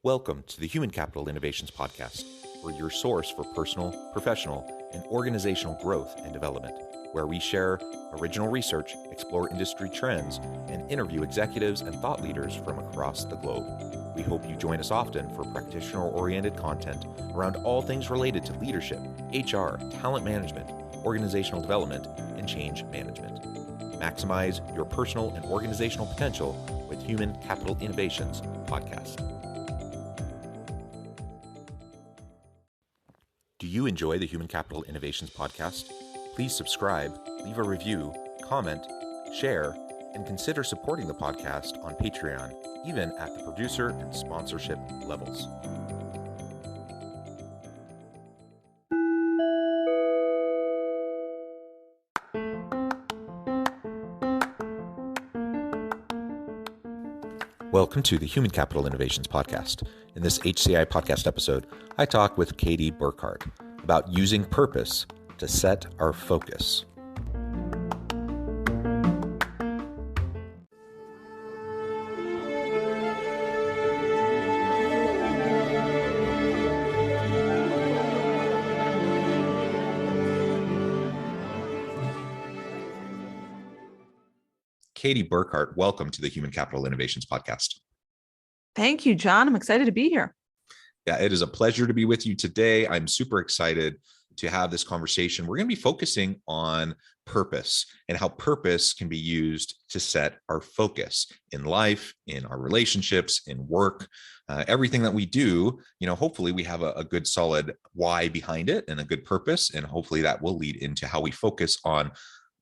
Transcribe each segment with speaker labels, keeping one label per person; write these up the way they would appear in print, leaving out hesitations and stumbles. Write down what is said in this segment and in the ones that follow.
Speaker 1: Welcome to the Human Capital Innovations Podcast. We're your source for personal, professional, and organizational growth and development, where we share original research, explore industry trends, and interview executives and thought leaders from across the globe. We hope you join us often for practitioner-oriented content around all things related to leadership, HR, talent management, organizational development, and change management. Maximize your personal and organizational potential with Human Capital Innovations Podcast. Do you enjoy the Human Capital Innovations Podcast? Please subscribe, leave a review, comment, share, and consider supporting the podcast on Patreon, even at the producer and sponsorship levels. Welcome to the Human Capital Innovations Podcast. In this HCI podcast episode, I talk with Katie Burkhart about using purpose to set our focus. Katie Burkhart, welcome to the Human Capital Innovations Podcast.
Speaker 2: Thank you, John. I'm excited to be here.
Speaker 1: Yeah, it is a pleasure to be with you today. I'm super excited to have this conversation. We're going to be focusing on purpose and how purpose can be used to set our focus in life, in our relationships, in work, everything that we do. Hopefully we have a good solid why behind it and a good purpose. And hopefully that will lead into how we focus on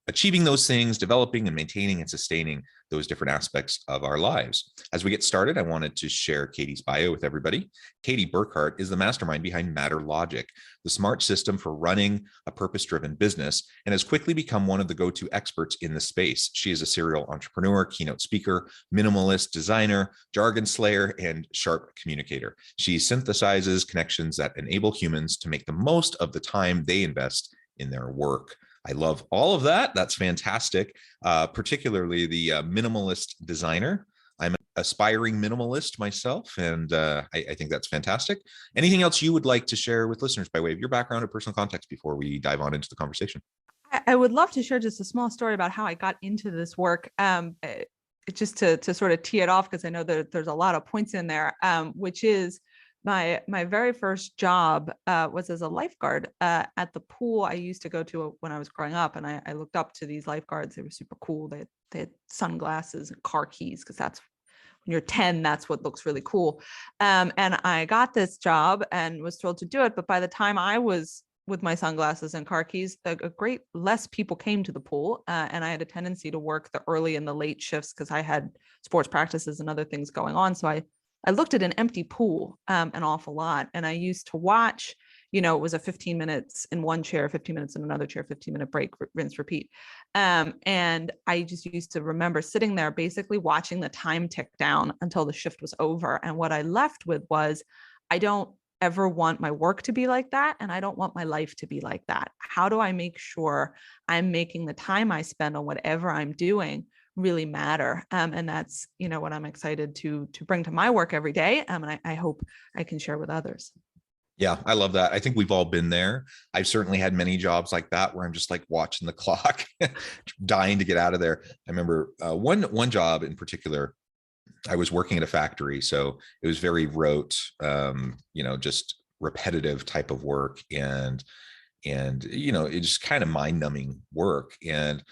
Speaker 1: achieving those things, developing and maintaining and sustaining those different aspects of our lives. As we get started, I wanted to share Katie's bio with everybody. Katie Burkhart is the mastermind behind Matter Logic, the smart system for running a purpose-driven business, and has quickly become one of the go-to experts in the space. She is a serial entrepreneur, keynote speaker, minimalist designer, jargon slayer, and sharp communicator. She synthesizes connections that enable humans to make the most of the time they invest in their work. I love all of that. That's fantastic, particularly the minimalist designer. I'm an aspiring minimalist myself, and I think that's fantastic. Anything else you would like to share with listeners by way of your background or personal context before we dive on into the conversation?
Speaker 2: I would love to share just a small story about how I got into this work, just to sort of tee it off, because I know that there's a lot of points in there, which is my very first job was as a lifeguard at the pool I used to go to when I was growing up. And I looked up to these lifeguards. They were super cool. They had sunglasses and car keys, because that's when you're 10, that's what looks really cool. And I got this job and was thrilled to do it. But by the time I was with my sunglasses and car keys, a great less people came to the pool. And I had a tendency to work the early and the late shifts because I had sports practices and other things going on. So I looked at an empty pool an awful lot. And I used to watch, it was a 15 minutes in one chair, 15 minutes in another chair, 15-minute break, rinse, repeat. And I just used to remember sitting there basically watching the time tick down until the shift was over. And what I left with was, I don't ever want my work to be like that. And I don't want my life to be like that. How do I make sure I'm making the time I spend on whatever I'm doing really matter? And that's, what I'm excited to bring to my work every day. And I hope I can share with others.
Speaker 1: Yeah, I love that. I think we've all been there. I've certainly had many jobs like that where I'm just like watching the clock, dying to get out of there. I remember one job in particular, I was working at a factory. So it was very rote, just repetitive type of work. And it's just kind of mind-numbing work. And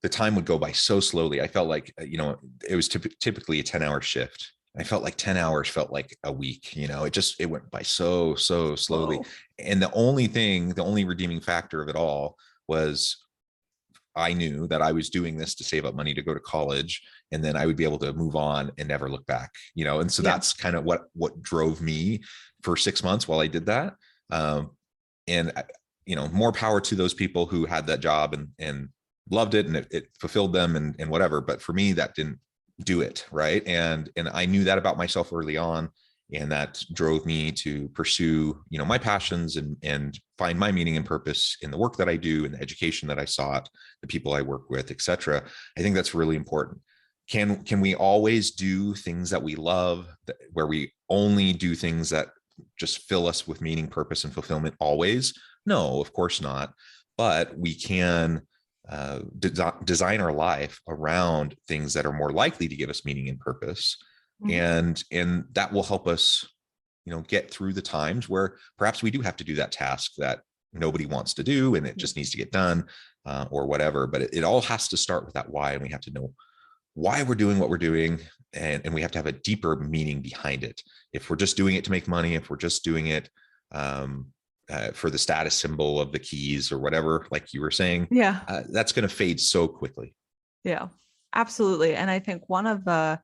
Speaker 1: the time would go by so slowly. I felt like, it was typically a 10-hour shift. I felt like 10 hours felt like a week. It went by so slowly. Whoa. And the only redeeming factor of it all was I knew that I was doing this to save up money to go to college, and then I would be able to move on and never look back, and so that's kind of what drove me for 6 months while I did that. And more power to those people who had that job and loved it, and it fulfilled them and whatever. But for me, that didn't do it. Right. And I knew that about myself early on, and that drove me to pursue, my passions and find my meaning and purpose in the work that I do and the education that I sought, the people I work with, et cetera. I think that's really important. Can we always do things that we love, where we only do things that just fill us with meaning, purpose, and fulfillment always? No, of course not. But we can design our life around things that are more likely to give us meaning and purpose,
Speaker 2: Mhm.
Speaker 1: and that will help us, get through the times where perhaps we do have to do that task that nobody wants to do and it
Speaker 2: Yeah.
Speaker 1: just needs to get done, or whatever. But it all has to start with that why, and we have to know why we're doing what we're doing, and we have to have a deeper meaning behind it. If we're just doing it to make money, if we're just doing it um, for the status symbol of the keys or whatever, like you were saying,
Speaker 2: Yeah.
Speaker 1: that's going to fade so quickly.
Speaker 2: Yeah, absolutely. And I think one of the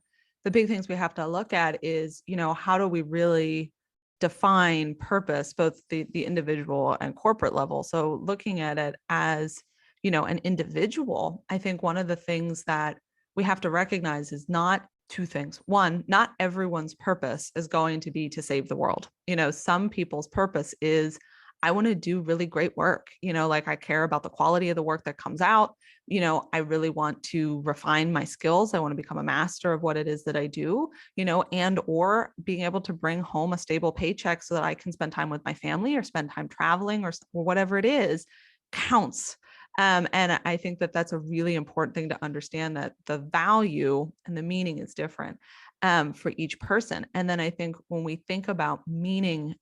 Speaker 2: big things we have to look at is, how do we really define purpose, both the individual and corporate level? So looking at it as, an individual, I think one of the things that we have to recognize is not two things. One, not everyone's purpose is going to be to save the world. Some people's purpose is, I want to do really great work. Like I care about the quality of the work that comes out. I really want to refine my skills. I want to become a master of what it is that I do, and or being able to bring home a stable paycheck so that I can spend time with my family or spend time traveling or whatever it is counts. And I think that that's a really important thing to understand, that the value and the meaning is different for each person. And then I think when we think about meaning,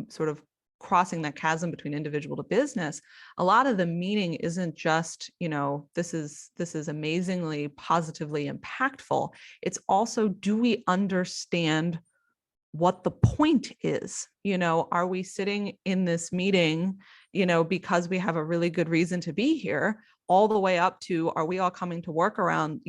Speaker 2: sort of crossing that chasm between individual to business, a lot of the meaning isn't just, this is amazingly positively impactful. It's also, do we understand what the point is? Are we sitting in this meeting, because we have a really good reason to be here, all the way up to, are we all coming to work around,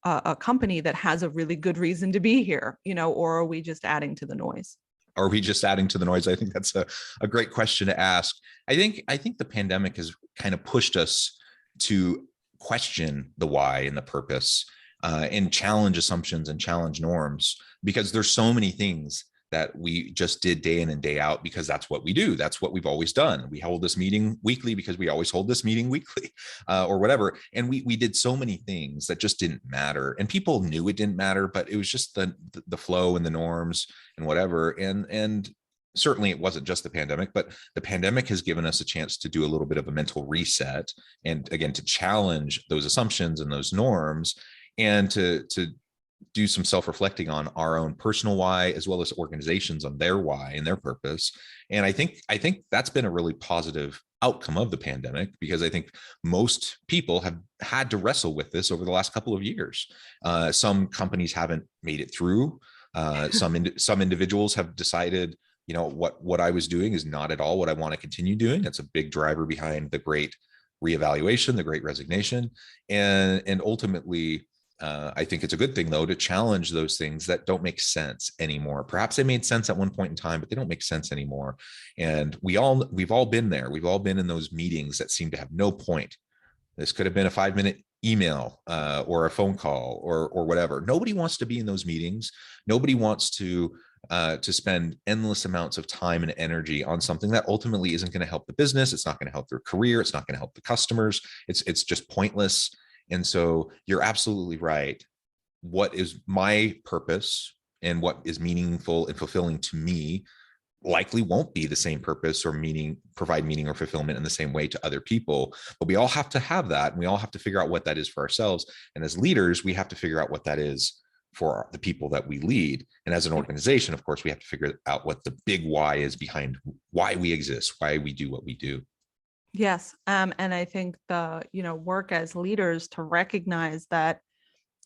Speaker 2: a company that has a really good reason to be here, or are we just adding to the noise?
Speaker 1: Are we just adding to the noise? I think that's a great question to ask. I think the pandemic has kind of pushed us to question the why and the purpose, and challenge assumptions and challenge norms, because there's so many things that we just did day in and day out because that's what we do. That's what we've always done. We hold this meeting weekly because we always hold this meeting weekly, or whatever. And we did so many things that just didn't matter, and people knew it didn't matter, but it was just the flow and the norms and whatever. And certainly it wasn't just the pandemic, but the pandemic has given us a chance to do a little bit of a mental reset, and again, to challenge those assumptions and those norms, and to do some self-reflecting on our own personal why, as well as organizations on their why and their purpose. And I think that's been a really positive outcome of the pandemic, because I think most people have had to wrestle with this over the last couple of years. Some companies haven't made it through. Some individuals have decided, what I was doing is not at all what I want to continue doing. That's a big driver behind the great reevaluation, the great resignation, and ultimately, I think it's a good thing, though, to challenge those things that don't make sense anymore. Perhaps they made sense at one point in time, but they don't make sense anymore. And we've all been there. We've all been in those meetings that seem to have no point. This could have been a 5-minute email, or a phone call, or whatever. Nobody wants to be in those meetings. Nobody wants to spend endless amounts of time and energy on something that ultimately isn't going to help the business. It's not going to help their career. It's not going to help the customers. It's just pointless. And so you're absolutely right. What is my purpose and what is meaningful and fulfilling to me likely won't be the same purpose or provide meaning or fulfillment in the same way to other people. But we all have to have that, and we all have to figure out what that is for ourselves. And as leaders, we have to figure out what that is for the people that we lead. And as an organization, of course, we have to figure out what the big why is behind why we exist, why we do what we do.
Speaker 2: Yes. And I think the, work as leaders to recognize that,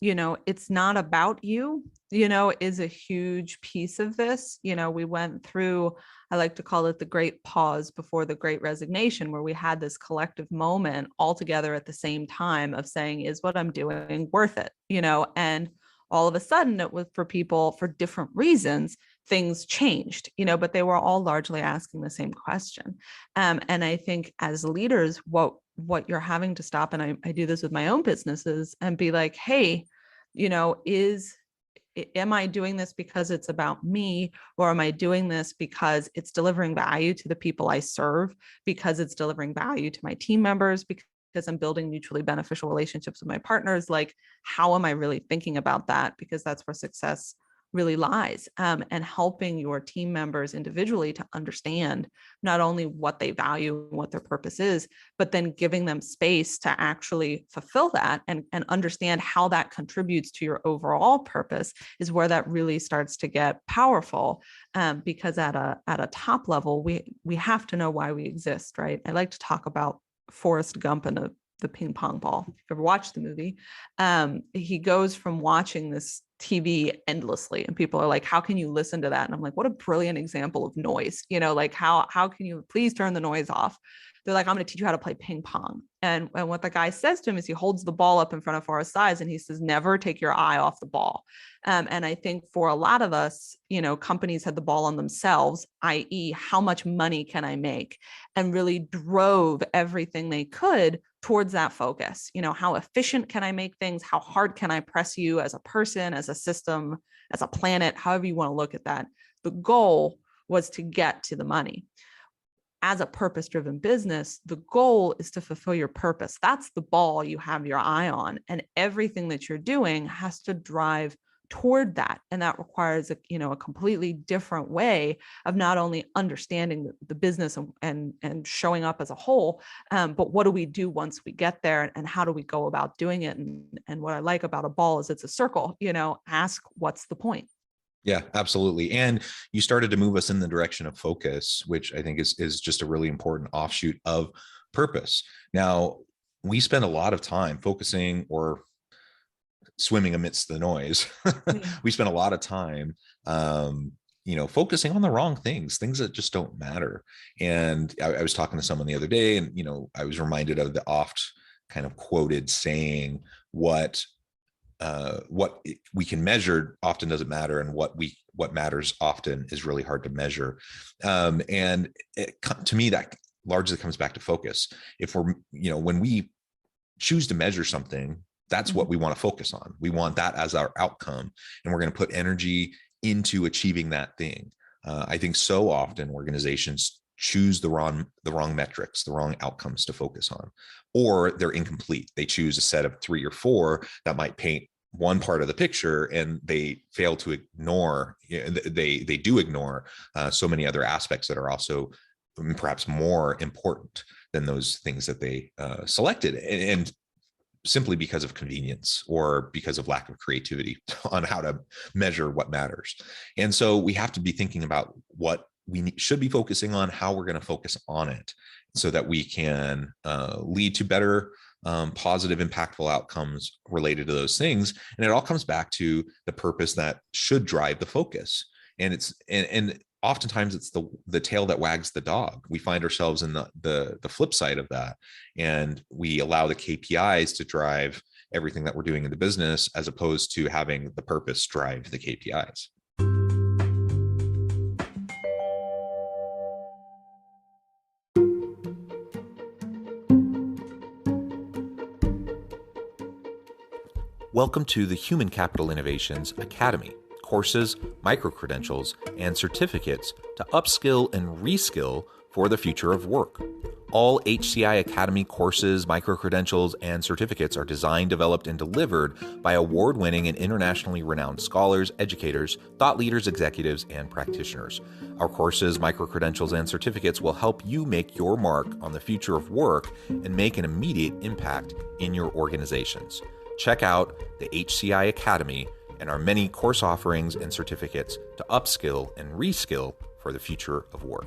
Speaker 2: it's not about you, is a huge piece of this. We went through, I like to call it the great pause before the great resignation, where we had this collective moment all together at the same time of saying, is what I'm doing worth it? And all of a sudden it was, for people for different reasons, things changed, but they were all largely asking the same question. And I think as leaders, what you're having to stop, and I do this with my own businesses, and be like, hey, am I doing this because it's about me, or am I doing this because it's delivering value to the people I serve, because it's delivering value to my team members, because because I'm building mutually beneficial relationships with my partners. Like, how am I really thinking about that? Because that's where success really lies, and helping your team members individually to understand not only what they value and what their purpose is, but then giving them space to actually fulfill that and understand how that contributes to your overall purpose is where that really starts to get powerful. Because at a top level, we have to know why we exist, right? I like to talk about Forrest Gump and the ping pong ball. If you ever watched the movie, he goes from watching this TV endlessly, and people are like, how can you listen to that? And I'm like, what a brilliant example of noise. Like how can you please turn the noise off? They're like, I'm going to teach you how to play ping pong. And what the guy says to him is, he holds the ball up in front of Forrest's eyes and he says, never take your eye off the ball. And I think for a lot of us, companies had the ball on themselves, i.e., how much money can I make? And really drove everything they could towards that focus. How efficient can I make things? How hard can I press you as a person, as a system, as a planet, however you want to look at that? The goal was to get to the money. As a purpose-driven business, the goal is to fulfill your purpose. That's the ball you have your eye on, and everything that you're doing has to drive toward that. And that requires a completely different way of not only understanding the business and showing up as a whole, but what do we do once we get there, and how do we go about doing it? And what I like about a ball is it's a circle. Ask, what's the point?
Speaker 1: Yeah, absolutely. And you started to move us in the direction of focus, which I think is just a really important offshoot of purpose. Now, we spend a lot of time focusing or swimming amidst the noise.
Speaker 2: Yeah.
Speaker 1: We spend a lot of time focusing on the wrong things that just don't matter. And I was talking to someone the other day, and I was reminded of the oft kind of quoted saying, what we can measure often doesn't matter, and what matters often is really hard to measure. And to me, that largely comes back to focus. If we're, when we choose to measure something, that's what we want to focus on. We want that as our outcome, and we're going to put energy into achieving that thing. I think so often organizations choose the wrong metrics, the wrong outcomes to focus on, or they're incomplete. They choose a set of 3 or 4 that might paint one part of the picture, and they fail to ignore, they do ignore so many other aspects that are also perhaps more important than those things that they selected, and simply because of convenience or because of lack of creativity on how to measure what matters. And so we have to be thinking about what we should be focusing on, how we're going to focus on it, so that we can lead to better, positive, impactful outcomes related to those things. And it all comes back to the purpose that should drive the focus. And and oftentimes it's the tail that wags the dog. We find ourselves in the flip side of that, and we allow the KPIs to drive everything that we're doing in the business, as opposed to having the purpose drive the KPIs. Welcome to the Human Capital Innovations Academy. Courses, micro-credentials, and certificates to upskill and reskill for the future of work. All HCI Academy courses, micro-credentials, and certificates are designed, developed, and delivered by award-winning and internationally renowned scholars, educators, thought leaders, executives, and practitioners. Our courses, micro-credentials, and certificates will help you make your mark on the future of work and make an immediate impact in your organizations. Check out the HCI Academy and our many course offerings and certificates to upskill and reskill for the future of work.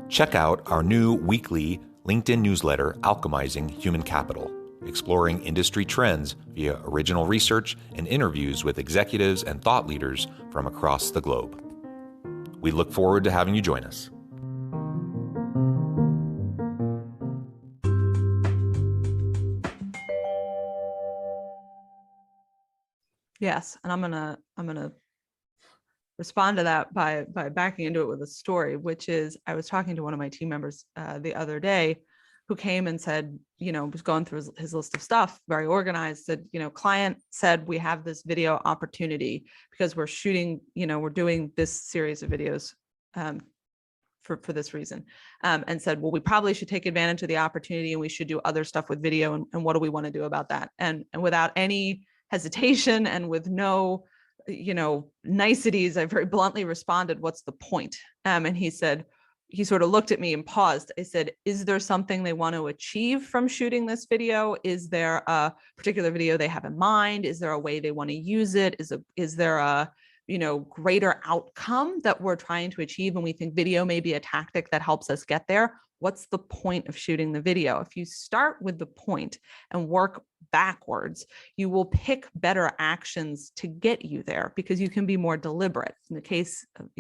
Speaker 1: Check out our new weekly LinkedIn newsletter, Alchemizing Human Capital, exploring industry trends via original research and interviews with executives and thought leaders from across the globe. We look forward to having you join us.
Speaker 2: Yes, and I'm gonna respond to that by backing into it with a story, which is, I was talking to one of my team members the other day who came and said, was going through his list of stuff, very organized, said, client said, we have this video opportunity because we're shooting, we're doing this series of videos for this reason, and said, well, we probably should take advantage of the opportunity and we should do other stuff with video. And what do we want to do about that? And without any hesitation and with no, niceties, I very bluntly responded, what's the point? And he said, he sort of looked at me and paused. I said, is there something they want to achieve from shooting this video? Is there a particular video they have in mind? Is there a way they want to use it? Is there a greater outcome that we're trying to achieve? And we think video may be a tactic that helps us get there. What's the point of shooting the video? If you start with the point and work backwards, you will pick better actions to get you there because you can be more deliberate. In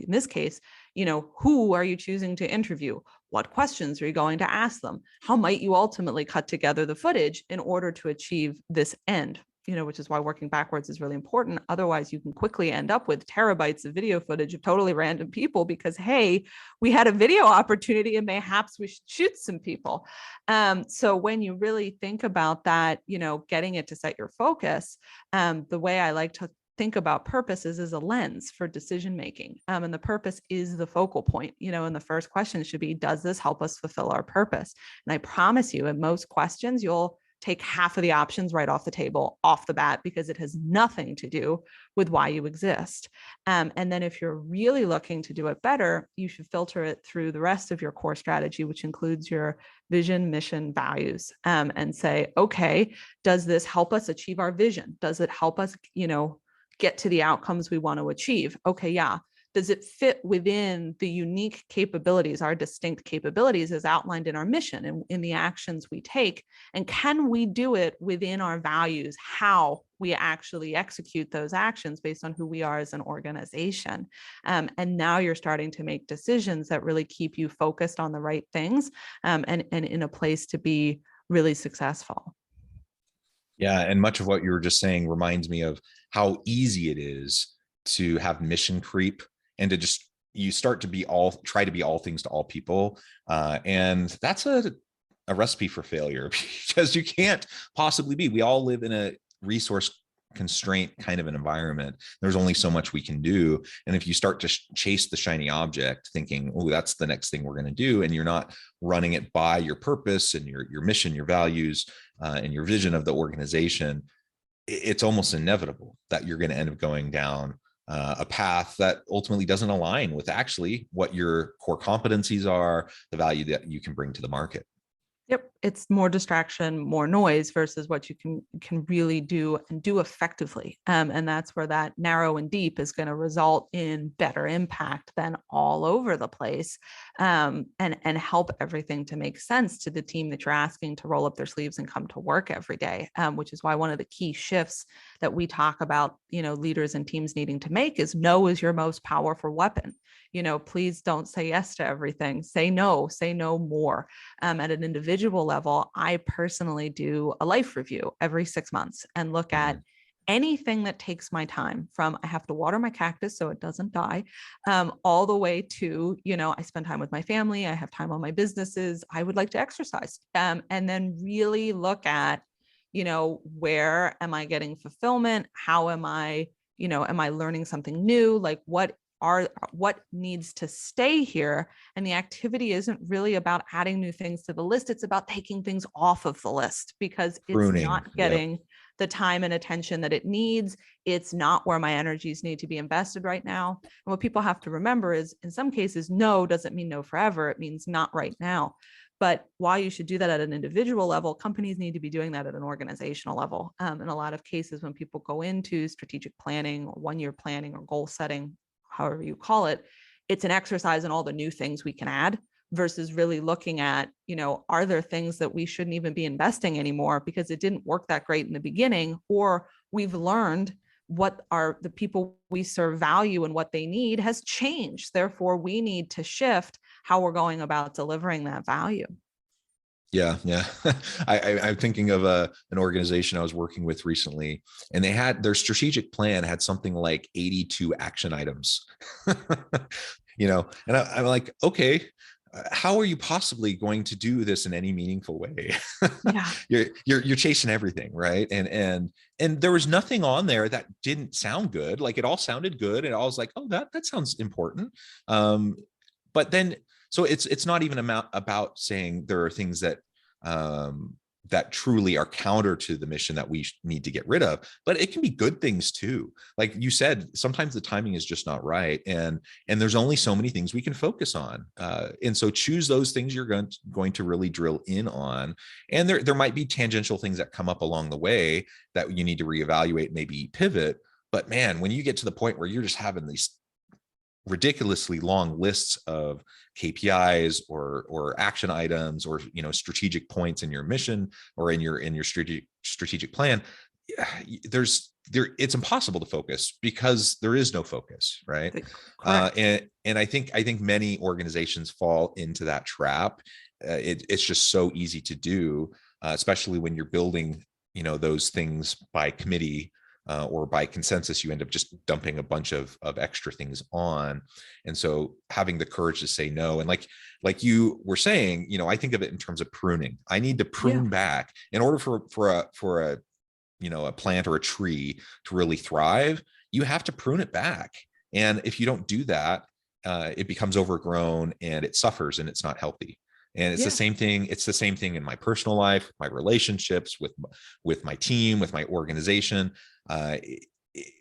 Speaker 2: this case, who are you choosing to interview? What questions are you going to ask them? How might you ultimately cut together the footage in order to achieve this end? Which is why working backwards is really important. Otherwise, you can quickly end up with terabytes of video footage of totally random people because, hey, we had a video opportunity and mayhaps we should shoot some people. So when you really think about that, getting it to set your focus, the way I like to think about purpose is as a lens for decision making. And the purpose is the focal point, and the first question should be, does this help us fulfill our purpose? And I promise you, in most questions, you'll take half of the options right off the table, off the bat, because it has nothing to do with why you exist. And then if you're really looking to do it better, you should filter it through the rest of your core strategy, which includes your vision, mission, values, and say, okay, does this help us achieve our vision? Does it help us, get to the outcomes we want to achieve? Okay, yeah. Does it fit within the unique capabilities, our distinct capabilities as outlined in our mission and in the actions we take? And can we do it within our values, how we actually execute those actions based on who we are as an organization? And now you're starting to make decisions that really keep you focused on the right things, and in a place to be really successful.
Speaker 1: Yeah. And much of what you were just saying reminds me of how easy it is to have mission creep and to just, you start to try to be all things to all people. And that's a recipe for failure because you can't possibly be. We all live in a resource constraint kind of an environment. There's only so much we can do. And if you start to chase the shiny object thinking, oh, that's the next thing we're going to do, and you're not running it by your purpose and your mission, your values, and your vision of the organization, it's almost inevitable that you're going to end up going down a path that ultimately doesn't align with actually what your core competencies are, the value that you can bring to the market.
Speaker 2: Yep, it's more distraction, more noise versus what you can really do and do effectively. And that's where that narrow and deep is going to result in better impact than all over the place, and help everything to make sense to the team that you're asking to roll up their sleeves and come to work every day. Which is why one of the key shifts that we talk about, leaders and teams needing to make is no is your most powerful weapon. Please don't say yes to everything. Say no more. At an individual level, I personally do a life review every 6 months and look at anything that takes my time, from I have to water my cactus so it doesn't die, all the way to, I spend time with my family, I have time on my businesses, I would like to exercise, and then really look at, where am I getting fulfillment? How am I learning something new? Like what needs to stay here? And the activity isn't really about adding new things to the list. It's about taking things off of the list because it's not getting the time and attention that it needs. It's not where my energies need to be invested right now. And what people have to remember is, in some cases, no doesn't mean no forever. It means not right now. But while you should do that at an individual level, companies need to be doing that at an organizational level. In a lot of cases, when people go into strategic planning or one-year planning or goal setting, however you call it, it's an exercise in all the new things we can add versus really looking at, are there things that we shouldn't even be investing anymore because it didn't work that great in the beginning, or we've learned what are the people we serve value and what they need has changed. Therefore, we need to shift how we're going about delivering that value.
Speaker 1: Yeah. I'm thinking of an organization I was working with recently, and they had their strategic plan had something like 82 action items. And I'm like, okay, how are you possibly going to do this in any meaningful way?
Speaker 2: Yeah.
Speaker 1: You're chasing everything, right? And there was nothing on there that didn't sound good. Like it all sounded good, and I was like, oh, that sounds important. Um, but then, so it's not even about saying there are things that that truly are counter to the mission that we need to get rid of, but it can be good things too. Like you said, sometimes the timing is just not right, and there's only so many things we can focus on, and so choose those things you're going to really drill in on. And there might be tangential things that come up along the way that you need to reevaluate, maybe pivot. But man, when you get to the point where you're just having these ridiculously long lists of KPIs or action items, or strategic points in your mission or in your strategic plan, it's impossible to focus because there is no focus, right? And I think many organizations fall into that trap. It's just so easy to do, especially when you're building those things by committee, or by consensus. You end up just dumping a bunch of extra things on. And so having the courage to say no, and like you were saying, I think of it in terms of pruning. I need to prune back in order for a plant or a tree to really thrive. You have to prune it back. And if you don't do that, it becomes overgrown and it suffers and it's not healthy. And it's the same thing. It's the same thing in my personal life, my relationships with my team, with my organization.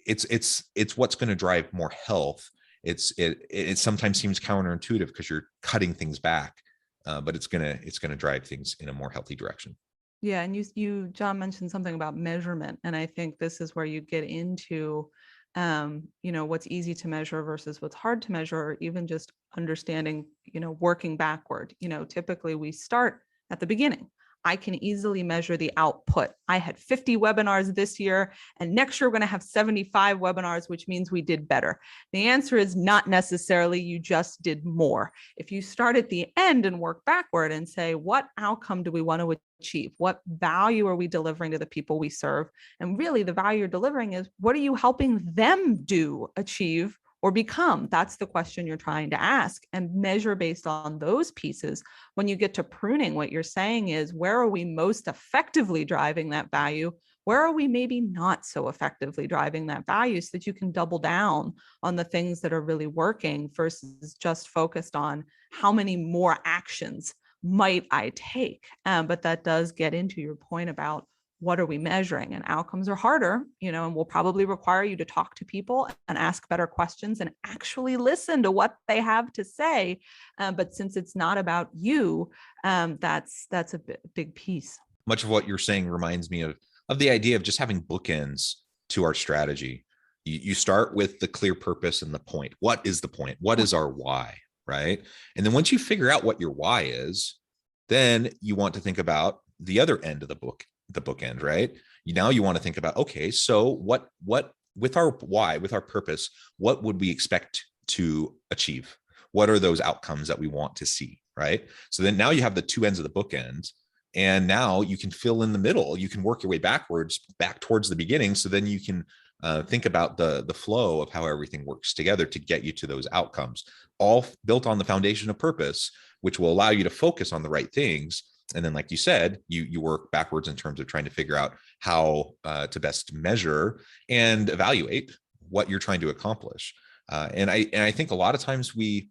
Speaker 1: It's what's going to drive more health. It sometimes seems counterintuitive because you're cutting things back, but it's gonna drive things in a more healthy direction.
Speaker 2: Yeah, and John mentioned something about measurement, and I think this is where you get into what's easy to measure versus what's hard to measure, or even just understanding, working backward. Typically we start at the beginning. I can easily measure the output. I had 50 webinars this year, and next year we're going to have 75 webinars, which means we did better. The answer is not necessarily. You just did more. If you start at the end and work backward and say, what outcome do we want to achieve? What value are we delivering to the people we serve? And really the value you're delivering is, what are you helping them do, achieve, or become? That's the question you're trying to ask, and measure based on those pieces. When you get to pruning, what you're saying is, where are we most effectively driving that value? Where are we maybe not so effectively driving that value, so that you can double down on the things that are really working versus just focused on how many more actions might I take? But that does get into your point about, what are we measuring? And outcomes are harder, and will probably require you to talk to people and ask better questions and actually listen to what they have to say. But since it's not about you, that's a big piece.
Speaker 1: Much of what you're saying reminds me of the idea of just having bookends to our strategy. You start with the clear purpose and the point. What is the point? What is our why, right? And then once you figure out what your why is, then you want to think about the other end of the bookend, right? Now you want to think about, okay, so what with our why, with our purpose, what would we expect to achieve? What are those outcomes that we want to see, right? So then now you have the two ends of the bookend, and now you can fill in the middle. You can work your way back towards the beginning. So then you can think about the flow of how everything works together to get you to those outcomes, all built on the foundation of purpose, which will allow you to focus on the right things. And then, like you said, you work backwards in terms of trying to figure out how to best measure and evaluate what you're trying to accomplish. And I think a lot of times we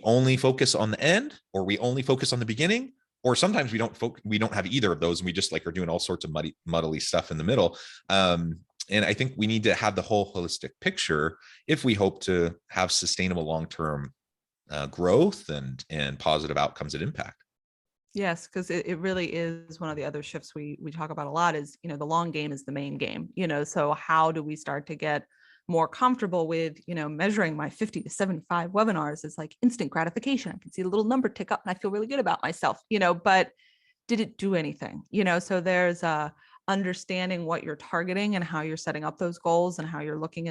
Speaker 1: only focus on the end, or we only focus on the beginning, or sometimes we don't have either of those, and we just are doing all sorts of muddly stuff in the middle. And I think we need to have the whole holistic picture if we hope to have sustainable long-term growth and positive outcomes and impact.
Speaker 2: Yes, because it really is one of the other shifts we talk about a lot is, the long game is the main game, so how do we start to get more comfortable with, measuring my 50 to 75 webinars is like instant gratification. I can see the little number tick up and I feel really good about myself, but did it do anything? So there's understanding what you're targeting and how you're setting up those goals and how you're looking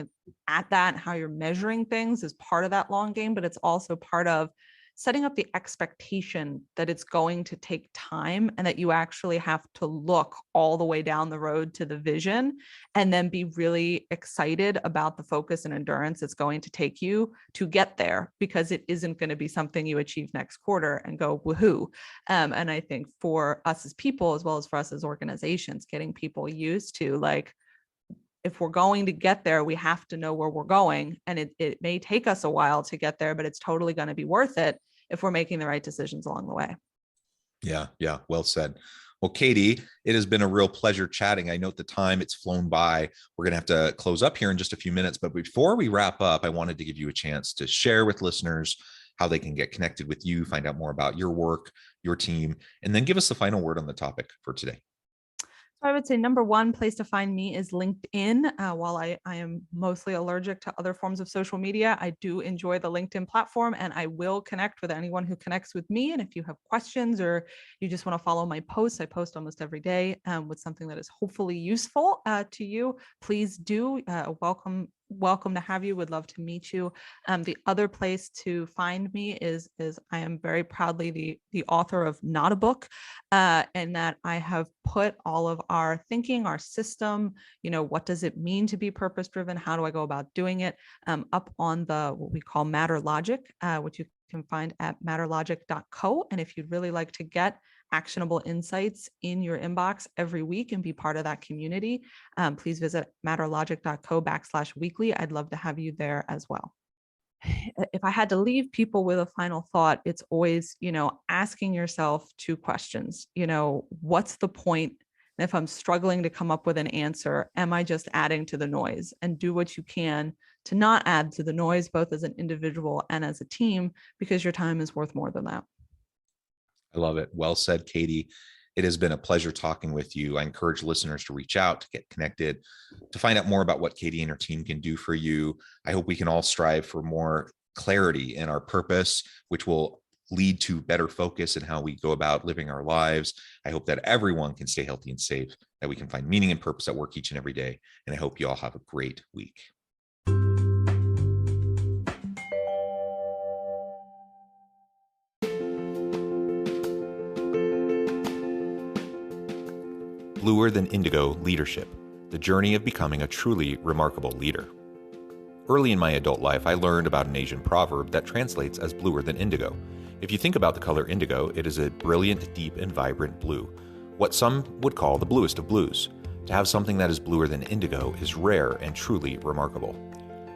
Speaker 2: at that and how you're measuring things is part of that long game, but it's also part of setting up the expectation that it's going to take time and that you actually have to look all the way down the road to the vision and then be really excited about the focus and endurance it's going to take you to get there, because it isn't going to be something you achieve next quarter and go woohoo. And I think for us as people, as well as for us as organizations, getting people used to, like, if we're going to get there, we have to know where we're going. And it may take us a while to get there, but it's totally going to be worth it if we're making the right decisions along the way.
Speaker 1: Yeah. Yeah. Well said. Well, Katie, it has been a real pleasure chatting. I note the time, it's flown by. We're going to have to close up here in just a few minutes. But before we wrap up, I wanted to give you a chance to share with listeners how they can get connected with you, find out more about your work, your team, and then give us the final word on the topic for today.
Speaker 2: I would say number one place to find me is LinkedIn. While I am mostly allergic to other forms of social media, I do enjoy the LinkedIn platform, and I will connect with anyone who connects with me. And if you have questions or you just want to follow my posts, I post almost every day with something that is hopefully useful to you. Please do. Welcome to have you. Would love to meet you. The other place to find me is I am very proudly the author of Not a Book, and that I have put all of our thinking, our system, what does it mean to be purpose driven? How do I go about doing it? Up on what we call Matter Logic, which you can find at matterlogic.co. And if you'd really like to get actionable insights in your inbox every week and be part of that community, please visit matterlogic.co/weekly. I'd love to have you there as well. If I had to leave people with a final thought, it's always, asking yourself two questions. What's the point? And if I'm struggling to come up with an answer, am I just adding to the noise? And do what you can to not add to the noise, both as an individual and as a team, because your time is worth more than that.
Speaker 1: I love it. Well said, Katie. It has been a pleasure talking with you. I encourage listeners to reach out, to get connected, to find out more about what Katie and her team can do for you. I hope we can all strive for more clarity in our purpose, which will lead to better focus in how we go about living our lives. I hope that everyone can stay healthy and safe, that we can find meaning and purpose at work each and every day. And I hope you all have a great week. Bluer Than Indigo Leadership, the journey of becoming a truly remarkable leader. Early in my adult life, I learned about an Asian proverb that translates as bluer than indigo. If you think about the color indigo, it is a brilliant, deep, and vibrant blue, what some would call the bluest of blues. To have something that is bluer than indigo is rare and truly remarkable.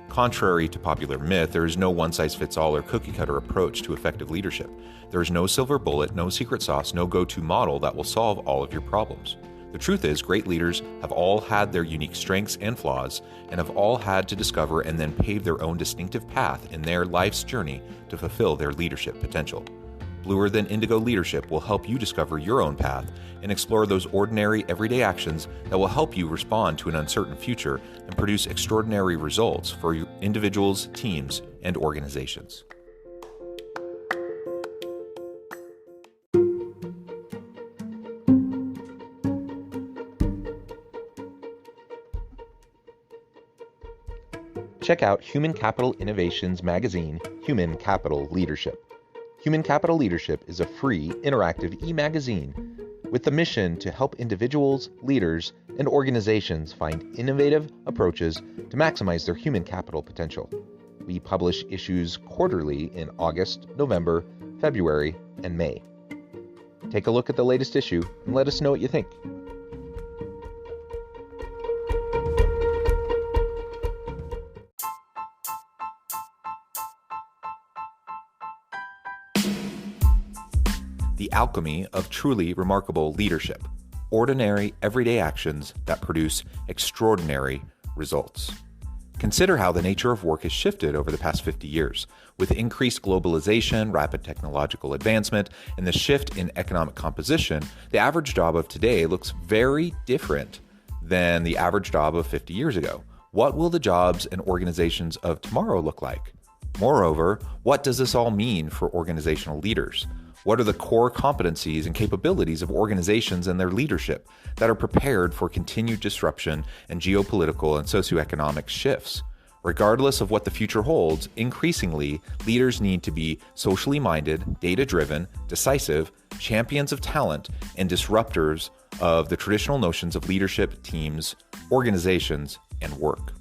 Speaker 1: Contrary to popular myth, there is no one-size-fits-all or cookie-cutter approach to effective leadership. There is no silver bullet, no secret sauce, no go-to model that will solve all of your problems. The truth is, great leaders have all had their unique strengths and flaws, and have all had to discover and then pave their own distinctive path in their life's journey to fulfill their leadership potential. Bluer Than Indigo Leadership will help you discover your own path and explore those ordinary, everyday actions that will help you respond to an uncertain future and produce extraordinary results for individuals, teams, and organizations. Check out Human Capital Innovations magazine, Human Capital Leadership. Human Capital Leadership is a free, interactive e-magazine with the mission to help individuals, leaders, and organizations find innovative approaches to maximize their human capital potential. We publish issues quarterly in August, November, February, and May. Take a look at the latest issue and let us know what you think. The alchemy of truly remarkable leadership. Ordinary, everyday actions that produce extraordinary results. Consider how the nature of work has shifted over the past 50 years. With increased globalization, rapid technological advancement, and the shift in economic composition, the average job of today looks very different than the average job of 50 years ago. What will the jobs and organizations of tomorrow look like? Moreover, what does this all mean for organizational leaders? What are the core competencies and capabilities of organizations and their leadership that are prepared for continued disruption and geopolitical and socioeconomic shifts? Regardless of what the future holds, increasingly, leaders need to be socially minded, data-driven, decisive, champions of talent, and disruptors of the traditional notions of leadership, teams, organizations, and work.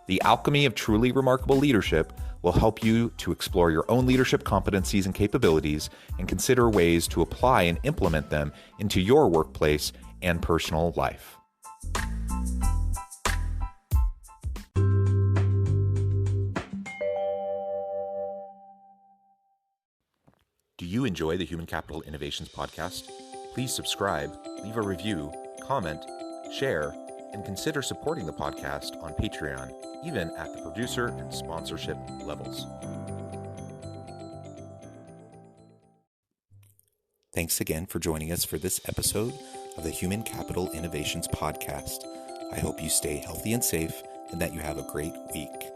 Speaker 1: The alchemy of truly remarkable leadership will help you to explore your own leadership competencies and capabilities and consider ways to apply and implement them into your workplace and personal life. Do you enjoy the Human Capital Innovations podcast? Please subscribe, leave a review, comment, share, and consider supporting the podcast on Patreon, even at the producer and sponsorship levels. Thanks again for joining us for this episode of the Human Capital Innovations podcast. I hope you stay healthy and safe and that you have a great week.